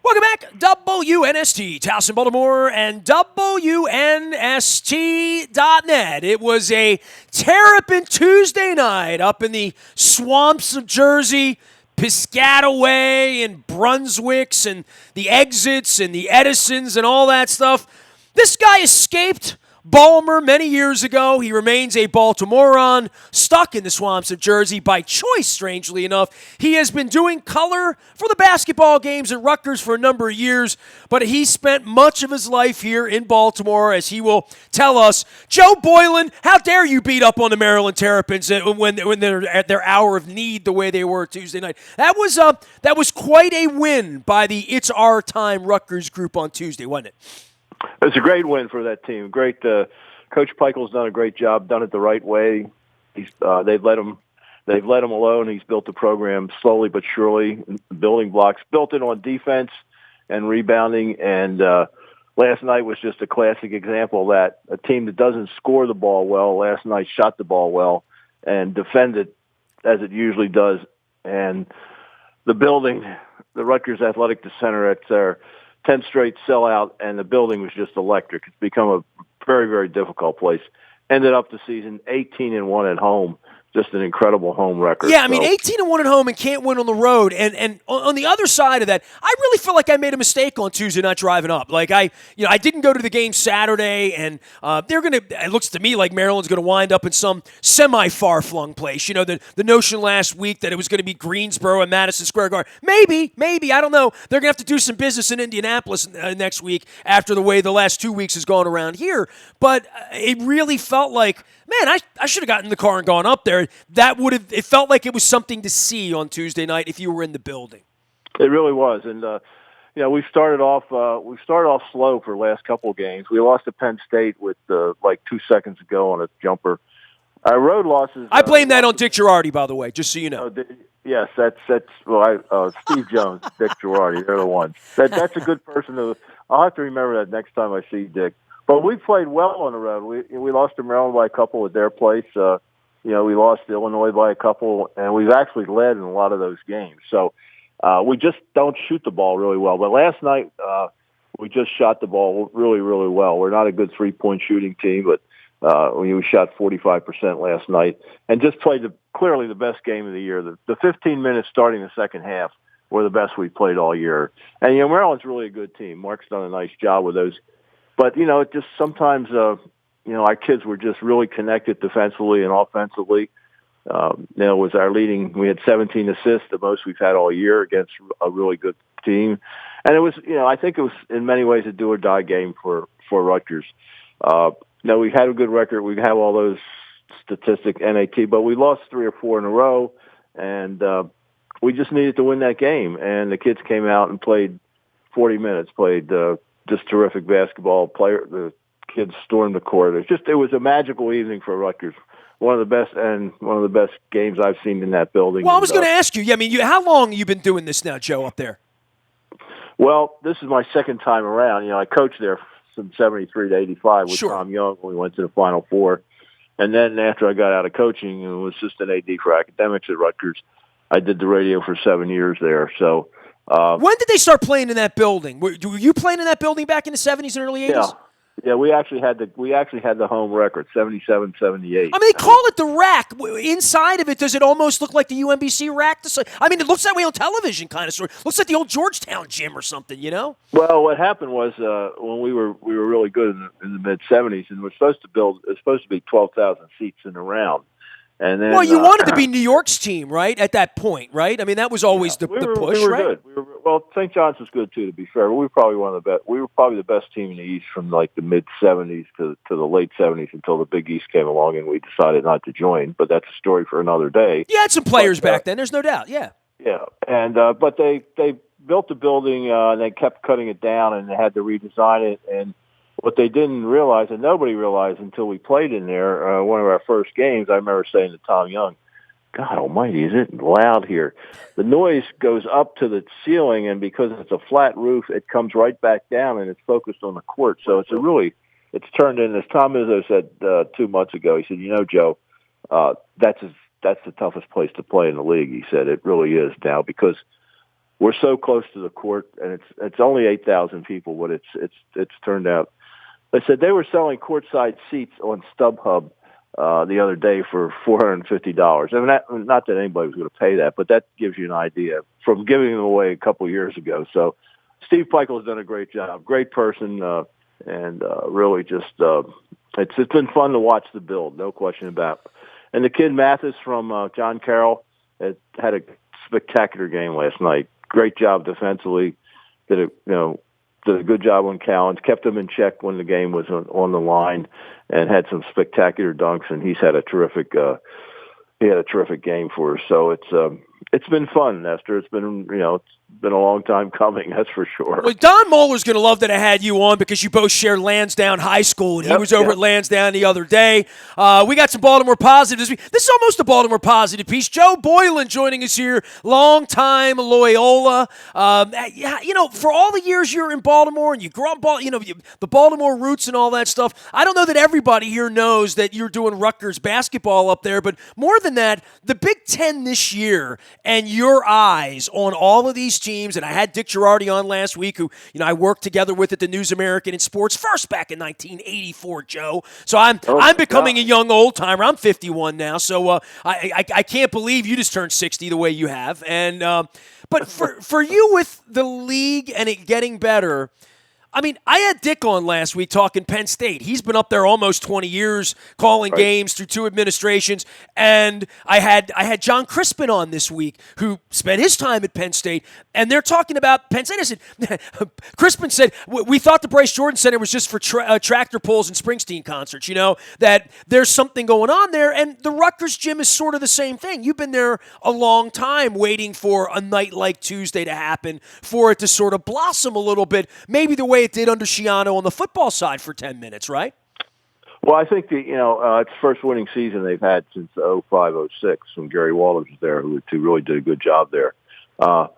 Welcome back, WNST, Towson, Baltimore, and WNST.net. It was a Terrapin Tuesday night up in the swamps of Jersey, Piscataway and Brunswicks and the exits and the Edisons and all that stuff. This guy escaped Balmer many years ago. He remains a Baltimorean, stuck in the swamps of Jersey by choice, strangely enough. He has been doing color for the basketball games at Rutgers for a number of years, but he spent much of his life here in Baltimore, as he will tell us. Joe Boylan, how dare you beat up on the Maryland Terrapins when they're at their hour of need the way they were Tuesday night? That was quite a win by the It's Our Time Rutgers group on Tuesday, wasn't it? It's a great win for that team. Great. Coach Peichel's done a great job, done it the right way. They've let him alone. He's built the program slowly but surely, building blocks, built it on defense and rebounding. And last night was just a classic example that a team that doesn't score the ball well last night shot the ball well and defended as it usually does. And the building, the Rutgers Athletic Center, it's their 10th straight sellout, and the building was just electric. It's become a very, very difficult place. Ended up the season 18-1 at home. Just an incredible home record. Yeah, I mean, 18-1 at home and can't win on the road. And on the other side of that, I really feel like I made a mistake on Tuesday not driving up. Like I didn't go to the game Saturday, and it looks to me like Maryland's gonna wind up in some semi-far-flung place. You know, the notion last week that it was gonna be Greensboro and Madison Square Garden. Maybe, I don't know. They're gonna have to do some business in Indianapolis next week after the way the last 2 weeks has gone around here. But it really felt like, man, I should have gotten in the car and gone up there. It felt like it was something to see on Tuesday night if you were in the building. It really was, and we started off slow for the last couple of games. We lost to Penn State with 2 seconds to go on a jumper. Our road losses. I blame that on Dick Girardi, by the way, just so you know. Yes, that's Steve Jones, Dick Girardi. They're the ones. That's a good person to. I'll have to remember that next time I see Dick. But we played well on the road. We lost to Maryland by a couple at their place. We lost to Illinois by a couple, and we've actually led in a lot of those games. So we just don't shoot the ball really well. But last night we just shot the ball really, really well. We're not a good three-point shooting team, but we shot 45% last night and just played clearly the best game of the year. The 15 minutes starting the second half were the best we played all year. And, Maryland's really a good team. Mark's done a nice job with those. But, it just sometimes, our kids were just really connected defensively and offensively. It was we had 17 assists, the most we've had all year against a really good team. And it was, I think it was in many ways a do-or-die game for Rutgers. We had a good record. We have all those statistics, NAT, but we lost 3 or 4 in a row, and we just needed to win that game. And the kids came out and played 40 minutes, played just terrific basketball. The kids stormed the court. It was a magical evening for Rutgers. One of the best games I've seen in that building. Well, I was going to ask you. Yeah, I mean, how long have you been doing this now, Joe, up there? Well, this is my second time around. I coached there from 73 to 85 with Tom Young when we went to the Final Four. And then after I got out of coaching and was assistant AD for academics at Rutgers, I did the radio for 7 years there. So. When did they start playing in that building? Were you playing in that building back in the 70s and early 80s? Yeah, we actually had the home record, 77-78. I mean, they call it the rack. Inside of it, does it almost look like the UMBC rack? I mean, it looks that way on television, kind of sort. Looks like the old Georgetown gym or something, Well, what happened was when we were really good in the mid 70s, and it's supposed to be 12,000 seats in the round. And then, you wanted to be New York's team, right? At that point, right? I mean, that was always the push, we were right? Good. St. John's was good too. To be fair, we were probably one of the best. We were probably the best team in the East from like the mid '70s to the late '70s until the Big East came along and we decided not to join. But that's a story for another day. You had some players back then. There's no doubt. Yeah. Yeah, and but they built the building and they kept cutting it down and they had to redesign it. And what they didn't realize, and nobody realized until we played in there, one of our first games, I remember saying to Tom Young, God almighty, is it loud here? The noise goes up to the ceiling, and because it's a flat roof, it comes right back down, and it's focused on the court. So it's turned in, as Tom Izzo said 2 months ago, he said, Joe, that's the toughest place to play in the league. He said, it really is now, because we're so close to the court, and it's only 8,000 people, but it's turned out. They said they were selling courtside seats on StubHub the other day for $450. I mean, not that anybody was going to pay that, but that gives you an idea from giving them away a couple of years ago. So Steve Peichel has done a great job, great person, and really just it's been fun to watch the build, no question about it. And the kid Mathis from John Carroll had a spectacular game last night. Great job defensively. Did a good job on Callens. Kept him in check when the game was on the line, and had some spectacular dunks. And he's had a terrific game for us. So it's been fun, Nestor. It's been a long time coming, that's for sure. Well, Don Moeller's going to love that I had you on because you both share Lansdowne High School, and he was over at Lansdowne the other day. We got some Baltimore positives. This is almost a Baltimore positive piece. Joe Boylan joining us here, long-time Loyola. For all the years you're in Baltimore and you grew up, the Baltimore roots and all that stuff, I don't know that everybody here knows that you're doing Rutgers basketball up there, but more than that, the Big Ten this year and your eyes on all of these teams, and I had Dick Girardi on last week, who I worked together with at the News American in Sports First back in 1984, Joe. So I'm becoming a young old timer. I'm 51 now, so I can't believe you just turned 60 the way you have. And but for you with the league and it getting better. I mean, I had Dick on last week talking Penn State. He's been up there almost 20 years calling games through 2 administrations. And I had John Crispin on this week who spent his time at Penn State. And they're talking about Penn State. I said, Crispin said, we thought the Bryce Jordan Center was just for tractor pulls and Springsteen concerts, that there's something going on there. And the Rutgers gym is sort of the same thing. You've been there a long time waiting for a night like Tuesday to happen, for it to sort of blossom a little bit, maybe the way it did under Schiano on the football side for 10 minutes, right? Well, I think it's the first winning season they've had since 05-06 when Gary Walters was there, who really did a good job there. And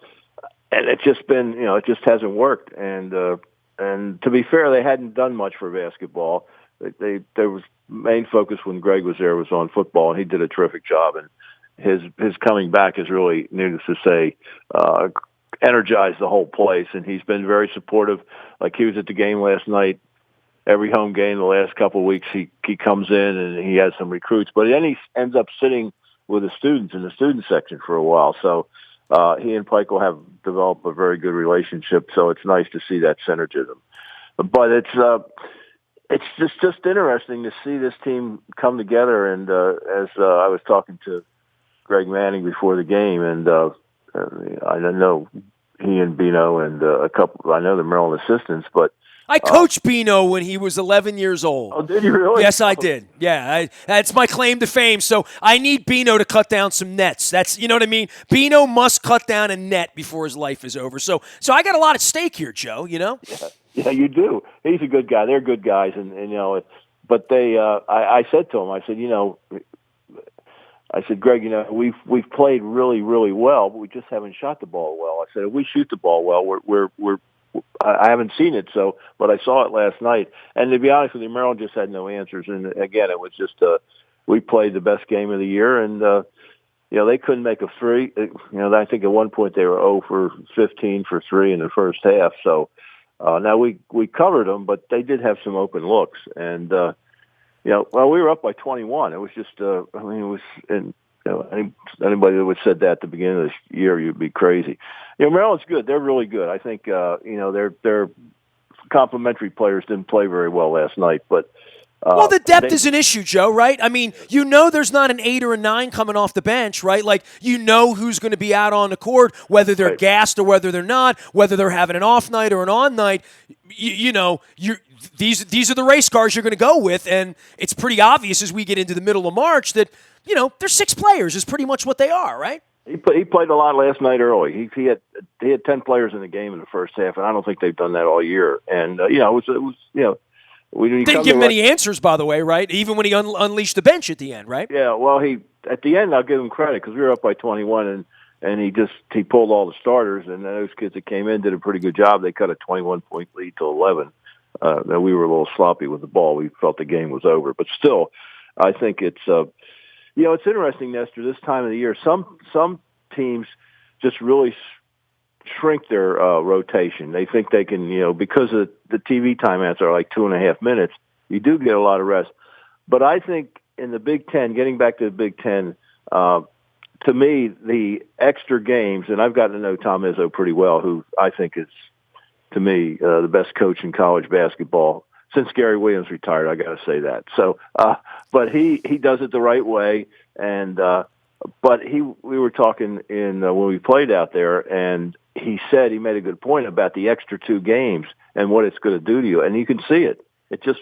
it's just been, it just hasn't worked. And to be fair, they hadn't done much for basketball. There was main focus when Greg was there was on football, and he did a terrific job. And his coming back is really, needless to say, energized the whole place, and he's been very supportive. Like he was at the game last night. Every home game the last couple of weeks, he comes in and he has some recruits, but then he ends up sitting with the students in the student section for a while. So he and Peichel have developed a very good relationship. So it's nice to see that synergism. But it's just interesting to see this team come together. And as I was talking to Greg Manning before the game, and I don't know he and Bino and a couple. I know the Maryland assistants, but I coached Bino when he was 11 years old. Oh, did you really? Yes, I did. Yeah, that's my claim to fame. So I need Bino to cut down some nets. That's what I mean. Bino must cut down a net before his life is over. So I got a lot at stake here, Joe. Yeah, you do. He's a good guy. They're good guys, and but they. I said to him, I said, Greg, we've played really, really well, but we just haven't shot the ball well. I said, if we shoot the ball well, I haven't seen it, but I saw it last night. And to be honest with you, Maryland just had no answers. And again, it was just we played the best game of the year, and they couldn't make a three. I think at one point they were 0 for 15 for 3 in the first half. So now we covered them, but they did have some open looks, and. We were up by 21. It was just, it was, and anybody that would have said that at the beginning of this year, you'd be crazy. Maryland's good. They're really good. I think, their complementary players didn't play very well last night, but. Well, the depth is an issue, Joe, right? I mean, there's not an 8 or a 9 coming off the bench, right? Like, who's going to be out on the court, whether they're gassed or whether they're not, whether they're having an off night or an on night. These are the race cars you're going to go with, and it's pretty obvious as we get into the middle of March that, there's 6 players is pretty much what they are, right? He played a lot last night early. He had 10 players in the game in the first half, and I don't think they've done that all year. And, it was. We didn't give him any answers, by the way, right? Even when he unleashed the bench at the end, right? Yeah, well, at the end, I'll give him credit because we were up by 21, and he pulled all the starters, and those kids that came in did a pretty good job. They cut a 21-point lead to 11. We were a little sloppy with the ball. We felt the game was over, but still, I think it's it's interesting, Nestor. This time of the year, some teams just really shrink their rotation. They think they can, because the TV timeouts are like 2.5 minutes, you do get a lot of rest. But I think in the Big Ten, getting back to the Big Ten, to me, the extra games, and I've gotten to know Tom Izzo pretty well, who I think is, to me, the best coach in college basketball since Gary Williams retired. I got to say that. So, but he does it the right way, and but we were talking when we played out there, and he said he made a good point about the extra 2 games and what it's going to do to you, and you can see it. It just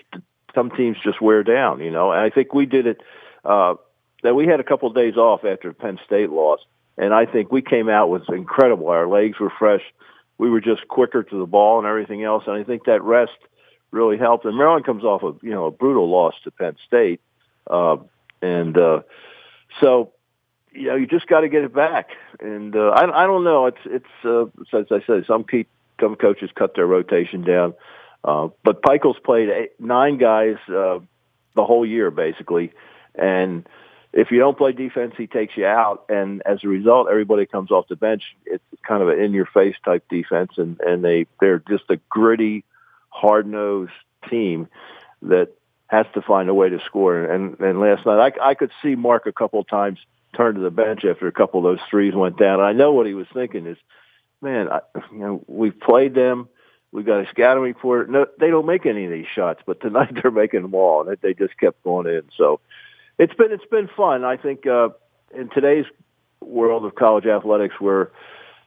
some teams just wear down, And I think we did it. That we had a couple of days off after Penn State lost, and I think we came out was incredible. Our legs were fresh. We were just quicker to the ball and everything else, and I think that rest really helped. And Maryland comes off of a brutal loss to Penn State, so you just got to get it back. And I don't know. It's as I said, some coaches cut their rotation down, but Pikiell's played 9 guys the whole year basically, and if you don't play defense, he takes you out, and as a result, everybody comes off the bench. It's kind of an in-your-face type defense, and they're just a gritty, hard-nosed team that has to find a way to score. And last night, I could see Mark a couple of times turn to the bench after a couple of those threes went down. And I know what he was thinking is, man, we've played them. We've got a scouting report. No, they don't make any of these shots, but tonight they're making them all, and they just kept going in. So it's been fun. I think in today's world of college athletics, where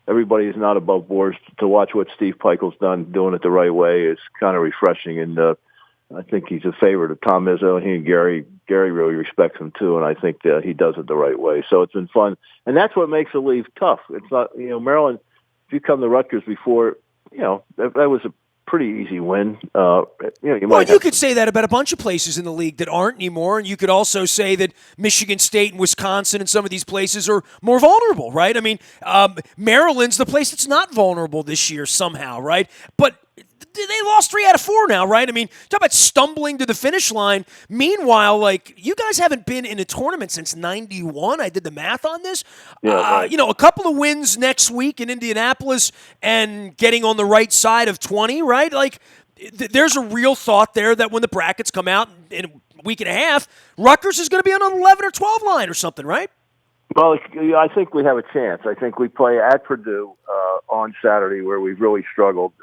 everybody is not above board, to watch what Steve Pikiell's done, doing it the right way, is kind of refreshing. And I think he's a favorite of Tom Izzo. He and Gary really respects him too, and I think that he does it the right way. So it's been fun, and that's what makes the league tough. It's not, Maryland. If you come to Rutgers before, that was a pretty easy win. You could say that about a bunch of places in the league that aren't anymore, and you could also say that Michigan State and Wisconsin and some of these places are more vulnerable, right? I mean, Maryland's the place that's not vulnerable this year somehow, right? But they lost 3 out of 4 now, right? I mean, talk about stumbling to the finish line. Meanwhile, you guys haven't been in a tournament since '91. I did the math on this. Yeah, right. A couple of wins next week in Indianapolis and getting on the right side of 20, right? There's a real thought there that when the brackets come out in a week and a half, Rutgers is going to be on an 11 or 12 line or something, right? Well, I think we have a chance. I think we play at Purdue on Saturday, where we've really struggled.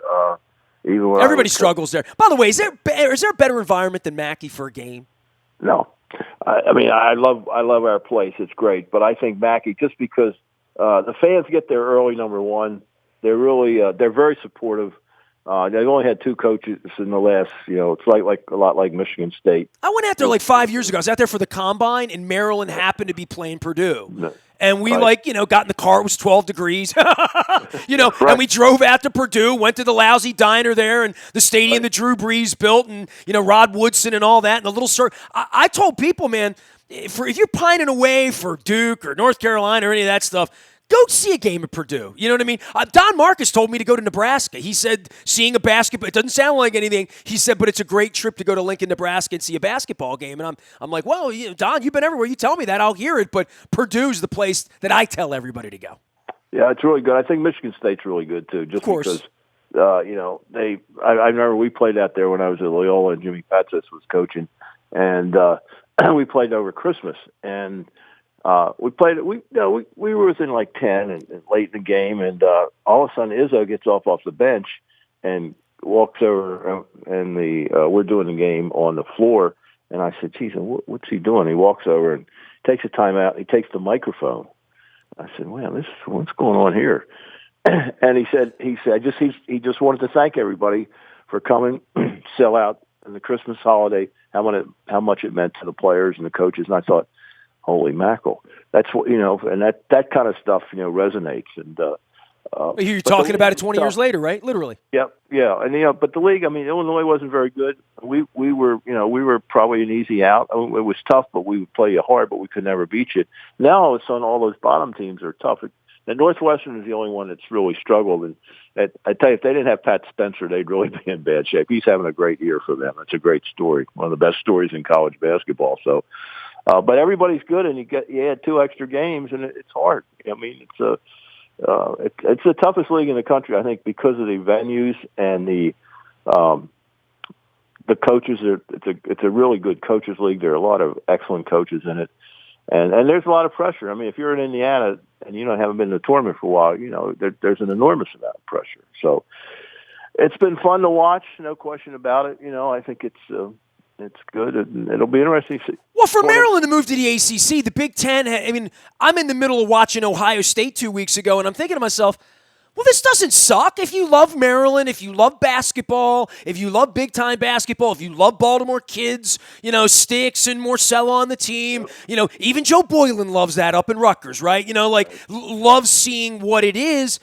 Everybody struggles there. By the way, is there a better environment than Mackey for a game? No. I mean, I love our place. It's great. But I think Mackey, just because the fans get there early, number one, they're really they're very supportive. They've only had 2 coaches in the last, it's like a lot like Michigan State. I went out there 5 years ago. I was out there for the Combine, and Maryland happened to be playing Purdue. No. And we got in the car. It was 12 degrees, Right. And we drove out to Purdue, went to the lousy diner there, and the stadium that Drew Brees built, and Rod Woodson and all that, and the little circle. I told people, man, if you're pining away for Duke or North Carolina or any of that stuff, go see a game at Purdue. You know what I mean? Don Marcus told me to go to Nebraska. He said seeing a basketball, it doesn't sound like anything. He said, but it's a great trip to go to Lincoln, Nebraska and see a basketball game. And I'm like, well, Don, you've been everywhere. You tell me that, I'll hear it. But Purdue's the place that I tell everybody to go. Yeah, it's really good. I think Michigan State's really good too, just of course. Because I remember we played out there when I was at Loyola and Jimmy Patsis was coaching, and we played over Christmas, and we were within 10 and late in the game, and all of a sudden Izzo gets off the bench and walks over, and we're doing the game on the floor, and I said, geez, what's he doing? He walks over and takes a timeout. He takes the microphone. I said, well, what's going on here? And he said he just wanted to thank everybody for coming, sell out in the Christmas holiday, how much it meant to the players and the coaches. And I thought, holy mackerel, that's what, and that kind of stuff, resonates. And you're talking about it 20 years later, right? Literally. Yep. Yeah. And, but the league, I mean, Illinois wasn't very good. We were probably an easy out. I mean, it was tough, but we would play you hard, but we could never beat you. Now, all of a sudden, all those bottom teams are tough. And Northwestern is the only one that's really struggled. And I tell you, if they didn't have Pat Spencer, they'd really be in bad shape. He's having a great year for them. It's a great story. One of the best stories in college basketball. So, but everybody's good, and you add 2 extra games, and it's hard. I mean, it's the toughest league in the country, I think, because of the venues and the coaches. It's a really good coaches league. There are a lot of excellent coaches in it, and there's a lot of pressure. I mean, if you're in Indiana and you haven't been in the tournament for a while, there's an enormous amount of pressure. So it's been fun to watch, no question about it. I think it's good, and it'll be interesting to see. Well, for Maryland to move to the ACC, the Big Ten, I'm in the middle of watching Ohio State 2 weeks ago, and I'm thinking to myself, well, this doesn't suck. If you love Maryland, if you love basketball, if you love big-time basketball, if you love Baltimore kids, Sticks and Morcello on the team, even Joe Boylan loves that up in Rutgers, right? Loves seeing what it is.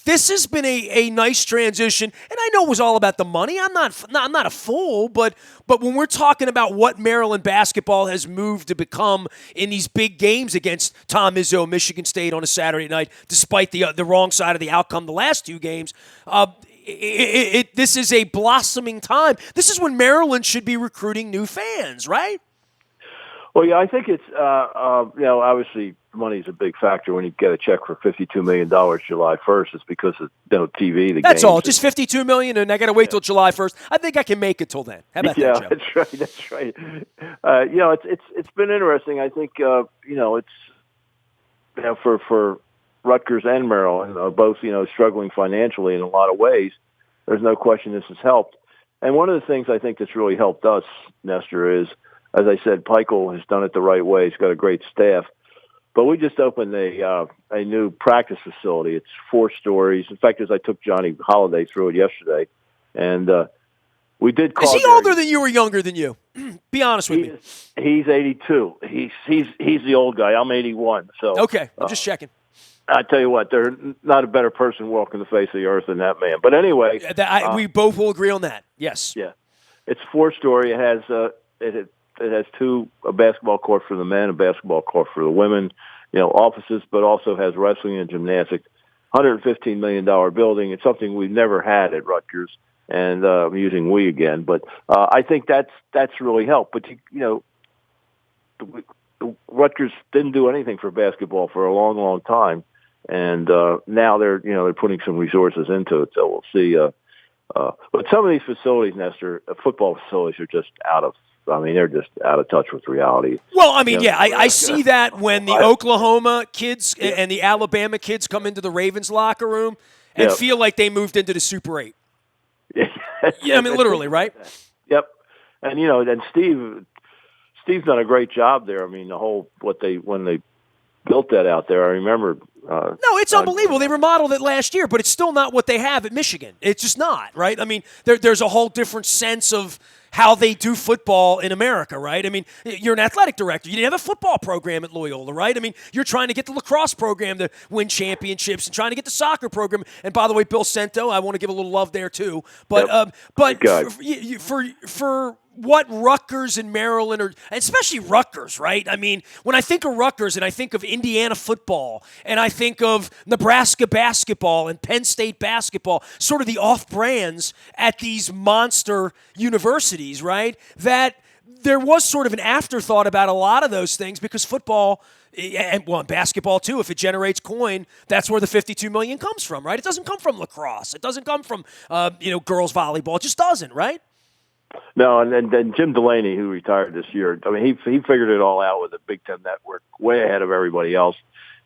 This has been a nice transition, and I know it was all about the money. I'm not a fool, but when we're talking about what Maryland basketball has moved to become in these big games against Tom Izzo, Michigan State on a Saturday night, despite the wrong side of the outcome the last 2 games, this is a blossoming time. This is when Maryland should be recruiting new fans, right? Well, yeah, I think it's obviously money is a big factor when you get a check for $52 million July 1st. It's because of TV. That's all, just $52 million, and I got to wait till July 1st. I think I can make it till then. How about that, Joe? That's right. It's been interesting. I think it's for Rutgers and Maryland, both struggling financially in a lot of ways. There's no question this has helped. And one of the things I think that's really helped us, Nestor, is, as I said, Peichel has done it the right way. He's got a great staff. But we just opened a new practice facility. It's 4 stories. In fact, as I took Johnny Holiday through it yesterday, and we did call. Is he older than you or younger than you? Be honest with me. He's 82. He's the old guy. I'm 81. So okay, I'm just checking. I tell you what, there's not a better person walking the face of the earth than that man. But anyway, we both will agree on that. Yes. Yeah, it's 4-story. It has it has 2 a basketball court for the men, a basketball court for the women, offices, but also has wrestling and gymnastics. $115 million building. It's something we've never had at Rutgers, and I'm using we again. But I think that's really helped. But Rutgers didn't do anything for basketball for a long, long time, and now they're putting some resources into it. So we'll see. But some of these facilities, Nestor, football facilities, are just they're just out of touch with reality. Well, I see that when the Oklahoma kids and the Alabama kids come into the Ravens locker room and feel like they moved into the Super 8. Yeah, literally, right? Yep. And, and Steve's done a great job there. When they built that out there, I remember. No, it's unbelievable. They remodeled it last year, but it's still not what they have at Michigan. It's just not, right? There's a whole different sense of how they do football in America, right? You're an athletic director. You didn't have a football program at Loyola, right? You're trying to get the lacrosse program to win championships and trying to get the soccer program. And by the way, Bill Cento, I want to give a little love there too. But for what Rutgers and Maryland are, especially Rutgers, right? When I think of Rutgers and I think of Indiana football and I think of Nebraska basketball and Penn State basketball, sort of the off-brands at these monster universities, right? That there was sort of an afterthought about a lot of those things because football, and basketball too, if it generates coin, that's where the $52 million comes from, right? It doesn't come from lacrosse. It doesn't come from, girls volleyball. It just doesn't, right? No, and then Jim Delaney, who retired this year, he figured it all out with the Big Ten Network way ahead of everybody else,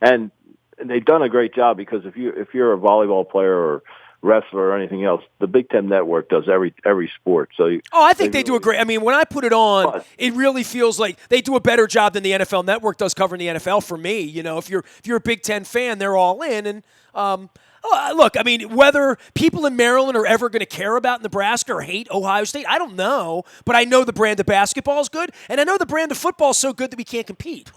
and they've done a great job because if you're a volleyball player or wrestler or anything else, the Big Ten Network does every sport. So I think they do a great. When I put it on, it really feels like they do a better job than the NFL Network does covering the NFL. For me, if you're a Big Ten fan, they're all in and. Look, whether people in Maryland are ever going to care about Nebraska or hate Ohio State, I don't know. But I know the brand of basketball is good, and I know the brand of football is so good that we can't compete.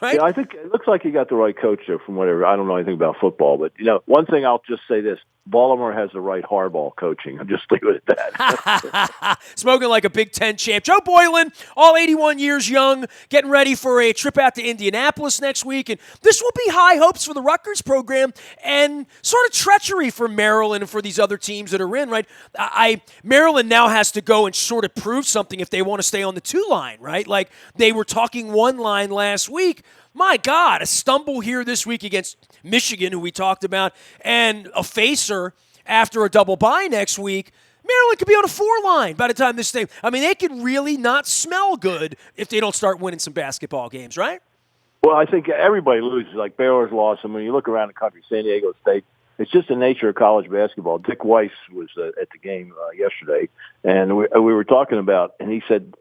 Right? Yeah, I think it looks like you got the right coach there from whatever. I don't know anything about football, but, one thing I'll just say this. Baltimore has the right hardball coaching. I'll just leave it at that. Smoking like a Big Ten champ. Joe Boylan, all 81 years young, getting ready for a trip out to Indianapolis next week. And this will be high hopes for the Rutgers program and sort of treachery for Maryland and for these other teams that are in, right? Maryland now has to go and sort of prove something if they want to stay on the 2 line, right? Like they were talking 1 line last week. My God, a stumble here this week against Michigan, who we talked about, and a facer after a double bye next week. Maryland could be on a 4 line by the time this thing. I mean, they could really not smell good if they don't start winning some basketball games, right? Well, I think everybody loses. Like Baylor's lost, and when you look around the country, San Diego State, it's just the nature of college basketball. Dick Weiss was at the game yesterday, and we were talking about, and he said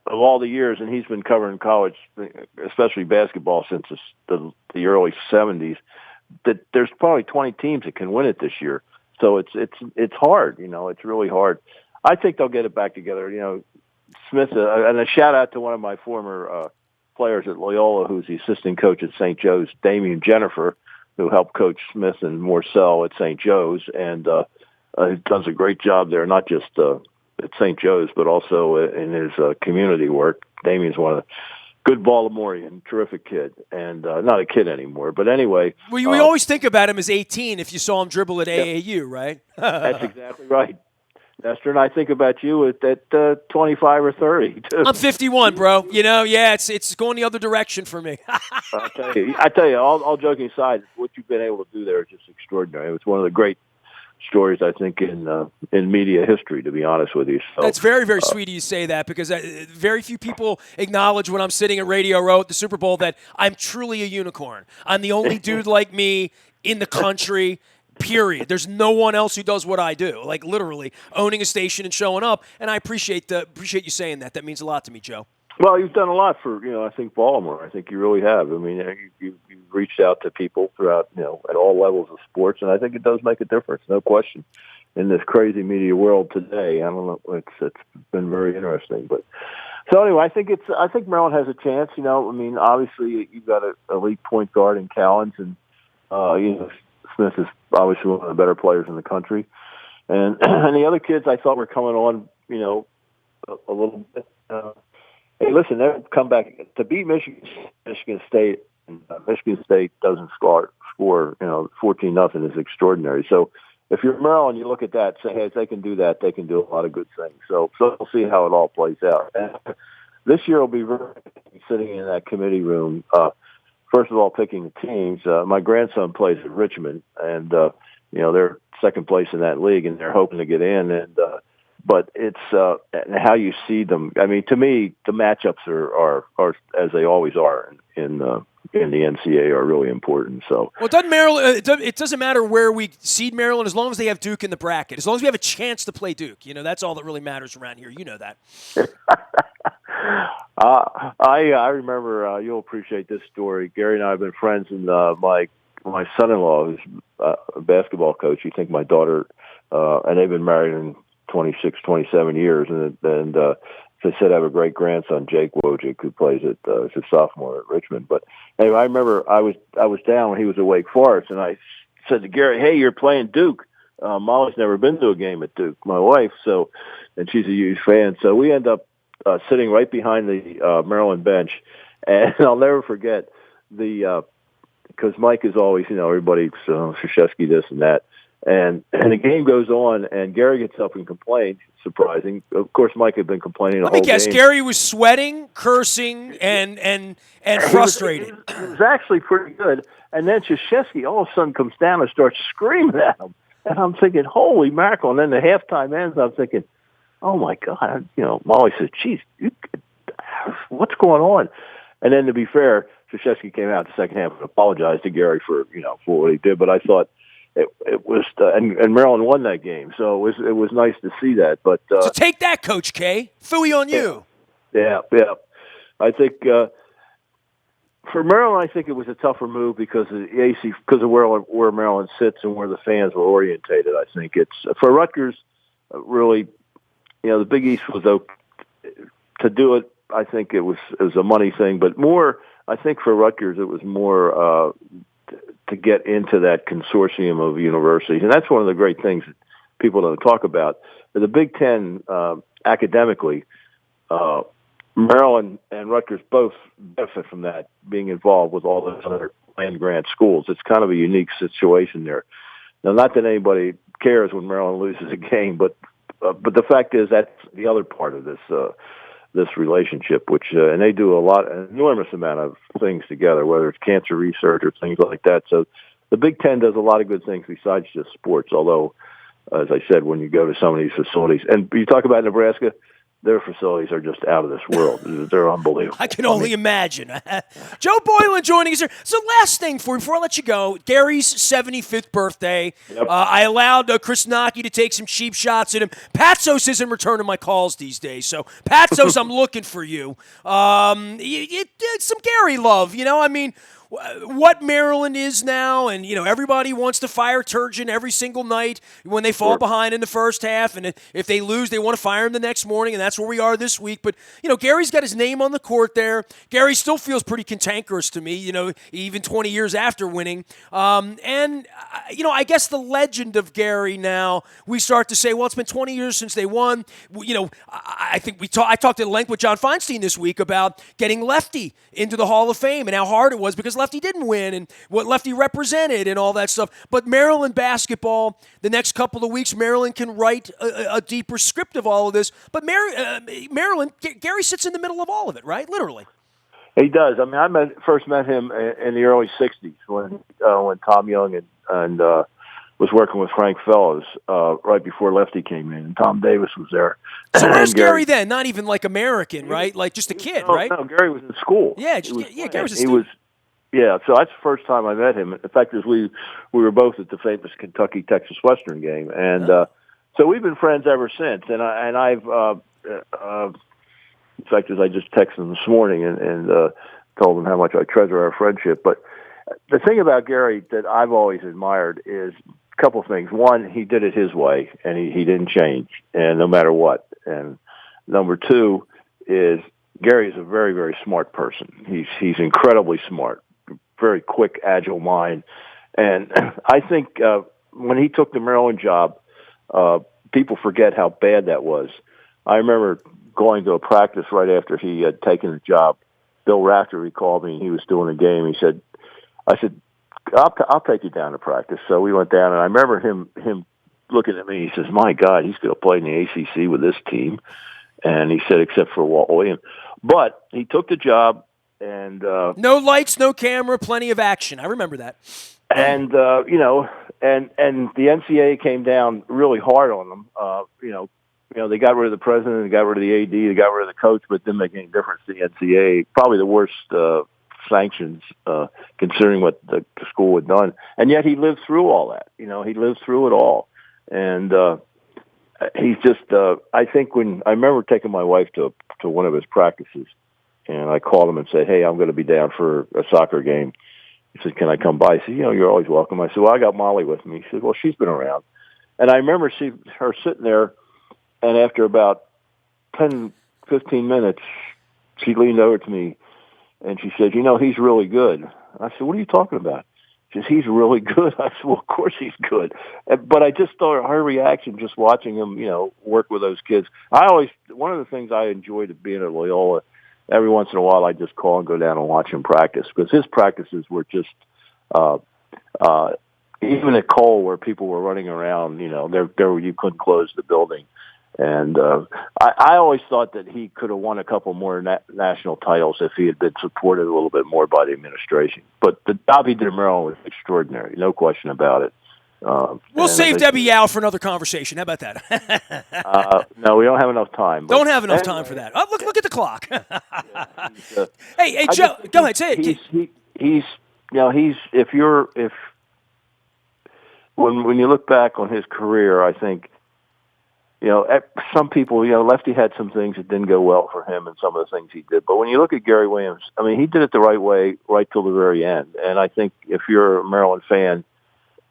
of all the years, and he's been covering college, especially basketball, since the early 70s, that there's probably 20 teams that can win it this year. So it's hard, it's really hard. I think they'll get it back together. Smith, and a shout out to one of my former players at Loyola, who's the assistant coach at St. Joe's, Damian Jennifer, who helped coach Smith and Morcell at St. Joe's, and he does a great job there, not just at St. Joe's, but also in his community work. Damian's one of the good Baltimorean, terrific kid, and not a kid anymore. But anyway. Well, we always think about him as 18 if you saw him dribble at AAU, right? That's exactly right. Nestor, and I think about you at 25 or 30, too. I'm 51, bro. It's going the other direction for me. I tell you, all joking aside, what you've been able to do there is just extraordinary. It's one of the great stories, I think, in media history, to be honest with you. So, that's very, very sweet of you to say that, because very few people acknowledge when I'm sitting at Radio Row at the Super Bowl that I'm truly a unicorn. I'm the only dude like me in the country, period. There's no one else who does what I do, like literally owning a station and showing up, and I appreciate you saying that. That means a lot to me, Joe. Well, you've done a lot for, I think, Baltimore. I think you really have. I mean, you've reached out to people throughout, at all levels of sports, and I think it does make a difference, no question, in this crazy media world today. I don't know. It's been very interesting. But so anyway, I think Maryland has a chance. Obviously you've got an elite point guard in Callens, and Smith is obviously one of the better players in the country, and the other kids I thought were coming on, a little bit. Hey, listen, they've come back to beat Michigan State. And Michigan State doesn't score 14-0 is extraordinary. So if you're Maryland, you look at that, say, hey, if they can do that, they can do a lot of good things. So we'll see how it all plays out. And this year will be very sitting in that committee room. First of all, picking the teams. My grandson plays at Richmond, and they're second place in that league, and they're hoping to get in. And but it's how you see them. I mean, to me, the matchups are as they always are in the NCAA are really important. So, well, doesn't Maryland? It doesn't matter where we seed Maryland as long as they have Duke in the bracket. As long as we have a chance to play Duke, that's all that really matters around here. You know that. I remember. You'll appreciate this story. Gary and I have been friends, and my son-in-law, who's a basketball coach, you think my daughter, and they've been married in 26, 27 years, and they said I have a great grandson, Jake Wojcik, who plays as a sophomore at Richmond. But anyway, I remember I was down when he was at Wake Forest, and I said to Gary, "Hey, you're playing Duke." Molly's never been to a game at Duke, my wife, and she's a huge fan. So we end up sitting right behind the Maryland bench, and I'll never forget because Mike is always, everybody's Krzyzewski this and that. And the game goes on, and Gary gets up and complains. Surprising. Of course, Mike had been complaining the whole game. Let me guess, Gary was sweating, cursing, and frustrated. It was actually pretty good. And then Krzyzewski all of a sudden comes down and starts screaming at him. And I'm thinking, holy mackerel. And then the halftime ends, I'm thinking, oh, my God. Molly said, geez, what's going on? And then, to be fair, Krzyzewski came out the second half and apologized to Gary for what he did. But I thought, it was, and Maryland won that game, so it was nice to see that. But so take that, Coach K. Phooey on you. Yeah. I think for Maryland, I think it was a tougher move because of the AC, because of where Maryland sits and where the fans were orientated. I think it's for Rutgers, really, the Big East was to do it. I think it was a money thing, but more, I think for Rutgers, it was more. To get into that consortium of universities. And that's one of the great things that people don't talk about. The Big Ten, academically, Maryland and Rutgers both benefit from that, being involved with all those other land-grant schools. It's kind of a unique situation there. Now, not that anybody cares when Maryland loses a game, but the fact is that's the other part of this this relationship, which and they do an enormous amount of things together, whether it's cancer research or things like that. So the Big Ten does a lot of good things besides just sports. Although, as I said, when you go to some of these facilities, and you talk about Nebraska, their facilities are just out of this world. They're unbelievable. I can only imagine. Joe Boylan joining us here. So last thing before I let you go, Gary's 75th birthday. Yep. I allowed Chris Nocky to take some cheap shots at him. Patsos isn't returning my calls these days. So, Patsos, I'm looking for you. Some Gary love, I mean, what Maryland is now, and everybody wants to fire Turgeon every single night when they fall behind in the first half, and if they lose, they want to fire him the next morning, and that's where we are this week. But Gary's got his name on the court there. Gary still feels pretty cantankerous to me, even 20 years after winning. I guess the legend of Gary now, we start to say, well, it's been 20 years since they won. I think I talked at length with John Feinstein this week about getting Lefty into the Hall of Fame and how hard it was because Lefty didn't win and what Lefty represented and all that stuff. But Maryland basketball, the next couple of weeks, Maryland can write a deeper script of all of this. But Maryland, Gary sits in the middle of all of it, right? Literally. He does. I mean, I first met him in the early '60s when Tom Young and was working with Frank Fellows right before Lefty came in, and Tom Davis was there. So where's Gary then? Not even like American, right? Like just a kid, right? No, Gary was in school. Yeah, Gary was a student. Yeah, so that's the first time I met him. In fact, we were both at the famous Kentucky-Texas Western game, and so we've been friends ever since. And I've in fact, as I just texted him this morning and told him how much I treasure our friendship. But the thing about Gary that I've always admired is a couple of things. One, he did it his way, and he didn't change, and no matter what. And number two is Gary is a very, very smart person. He's incredibly smart. Very quick, agile mind. And I think when he took the Maryland job, people forget how bad that was. I remember going to a practice right after he had taken the job. Bill Raftery called me, and he was doing a game. I said, I'll take you down to practice. So we went down, and I remember him looking at me. He says, my God, he's going to play in the ACC with this team. And he said, except for Walt Williams. But he took the job. And no lights, no camera, plenty of action. I remember that. And and the NCAA came down really hard on them. They got rid of the president, they got rid of the AD, they got rid of the coach, but didn't make any difference to the NCAA. Probably the worst sanctions considering what the school had done. And yet he lived through all that. He lived through it all. And he's just. I think when I remember taking my wife to one of his practices. And I called him and said, hey, I'm going to be down for a soccer game. He said, can I come by? I said, you're always welcome. I said, well, I got Molly with me. He said, well, she's been around. And I remember her sitting there, and after about 10, 15 minutes, she leaned over to me, and she said, he's really good. I said, what are you talking about? She says, he's really good. I said, well, of course he's good. But I just thought her reaction just watching him, work with those kids. One of the things I enjoyed of being at Loyola, every once in a while, I just call and go down and watch him practice because his practices were just, even at Cole where people were running around, there you couldn't close the building. And I always thought that he could have won a couple more national titles if he had been supported a little bit more by the administration. But the job he did in Maryland was extraordinary, no question about it. We'll save Debbie Yao for another conversation. How about that? No, we don't have enough time. Don't have enough time for that. Oh, look at the clock. Hey, Joe, go ahead. Say it. When you look back on his career, I think, some people, Lefty had some things that didn't go well for him and some of the things he did. But when you look at Gary Williams, I mean, he did it the right way right till the very end. And I think if you're a Maryland fan,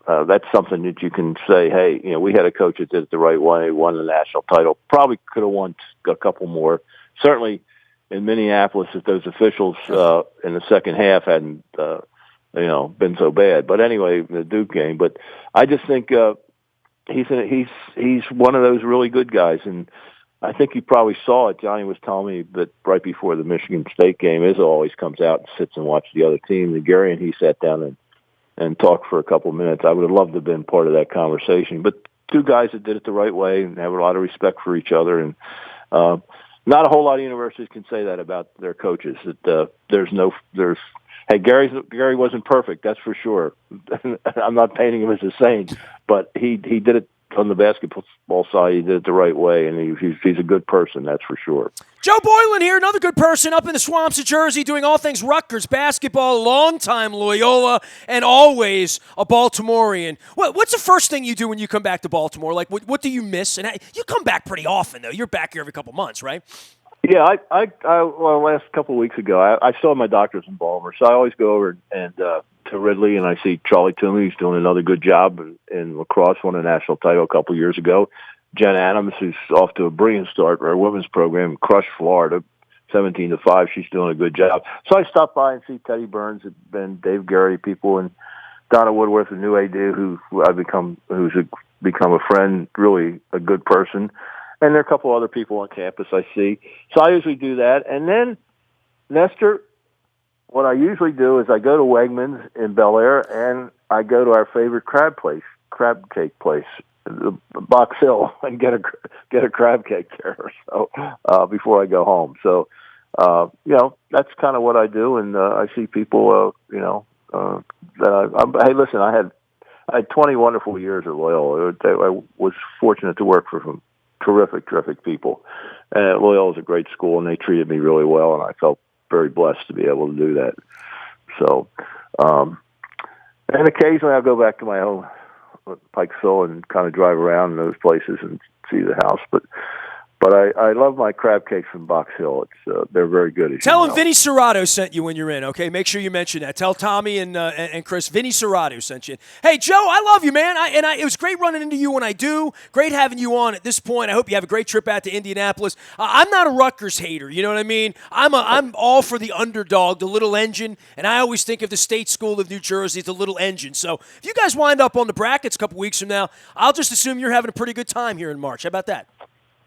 that's something that you can say, hey, we had a coach that did it the right way, won the national title, probably could have won a couple more. Certainly in Minneapolis, if those officials in the second half hadn't, been so bad. But anyway, the Duke game. But I just think he's one of those really good guys. And I think you probably saw it. Johnny was telling me that right before the Michigan State game, Izzo always comes out and sits and watches the other team. And Gary and he sat down and talk for a couple of minutes. I would have loved to have been part of that conversation. But two guys that did it the right way and have a lot of respect for each other. And Not a whole lot of universities can say that about their coaches. That hey, Gary wasn't perfect, that's for sure. I'm not painting him as a saint, but he did it on the basketball side. He did it the right way, and he's a good person, that's for sure. Joe Boylan here, another good person up in the swamps of Jersey, doing all things Rutgers basketball, longtime Loyola, and always a Baltimorean. What's the first thing you do when you come back to Baltimore? Like, what do you miss? And you come back pretty often, though. You're back here every couple months, right? Yeah, well, last couple of weeks ago, I still have my doctors in Baltimore, so I always go over and to Ridley, and I see Charlie Toomey. He's doing another good job in lacrosse, won a national title a couple of years ago. Jen Adams, who's off to a brilliant start for our women's program, crushed Florida 17-5. She's doing a good job. So I stop by and see Teddy Burns and Dave Garrity, people, and Donna Woodworth, a new AD who's become a friend, really a good person. And there are a couple other people on campus I see. So I usually do that. And then, Nestor, what I usually do is I go to Wegmans in Bel Air, and I go to our favorite crab cake place, Box Hill, and get a crab cake there. So before I go home. So that's kind of what I do, and I see people. Hey, listen, I had 20 wonderful years at Loyola. I was fortunate to work for some terrific people. And Loyola is a great school, and they treated me really well, and I felt very blessed to be able to do that. So, and occasionally I'll go back to my home, Pikesville, and kind of drive around in those places and see the house. But I love my crab cakes from Box Hill. They're very good. Tell him Vinny Serrato sent you when you're in, okay? Make sure you mention that. Tell Tommy and Chris, Vinny Serrato sent you. Hey, Joe, I love you, man. It was great running into you when I do. Great having you on at this point. I hope you have a great trip out to Indianapolis. I'm not a Rutgers hater, you know what I mean? I'm all for the underdog, the little engine, and I always think of the State School of New Jersey as the little engine. So if you guys wind up on the brackets a couple weeks from now, I'll just assume you're having a pretty good time here in March. How about that?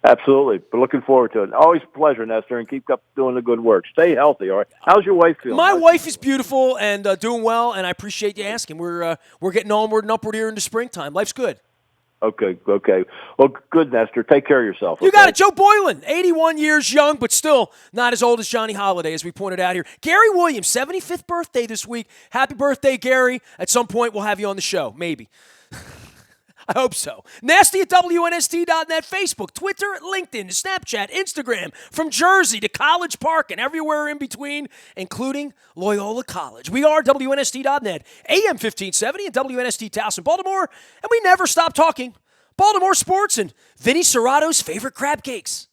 Absolutely. But looking forward to it. Always a pleasure, Nestor, and keep up doing the good work. Stay healthy, all right? How's your wife feeling? My wife is beautiful and doing well, and I appreciate you asking. We're getting onward and upward here into springtime. Life's good. Okay. Well, good, Nestor. Take care of yourself. You got it. Joe Boylan, 81 years young, but still not as old as Johnny Holiday, as we pointed out here. Gary Williams, 75th birthday this week. Happy birthday, Gary. At some point, we'll have you on the show. Maybe. I hope so. Nasty at WNST.net, Facebook, Twitter, LinkedIn, Snapchat, Instagram, from Jersey to College Park and everywhere in between, including Loyola College. We are WNST.net, AM 1570 and WNST Towson, Baltimore, and we never stop talking Baltimore sports and Vinny Serrato's favorite crab cakes.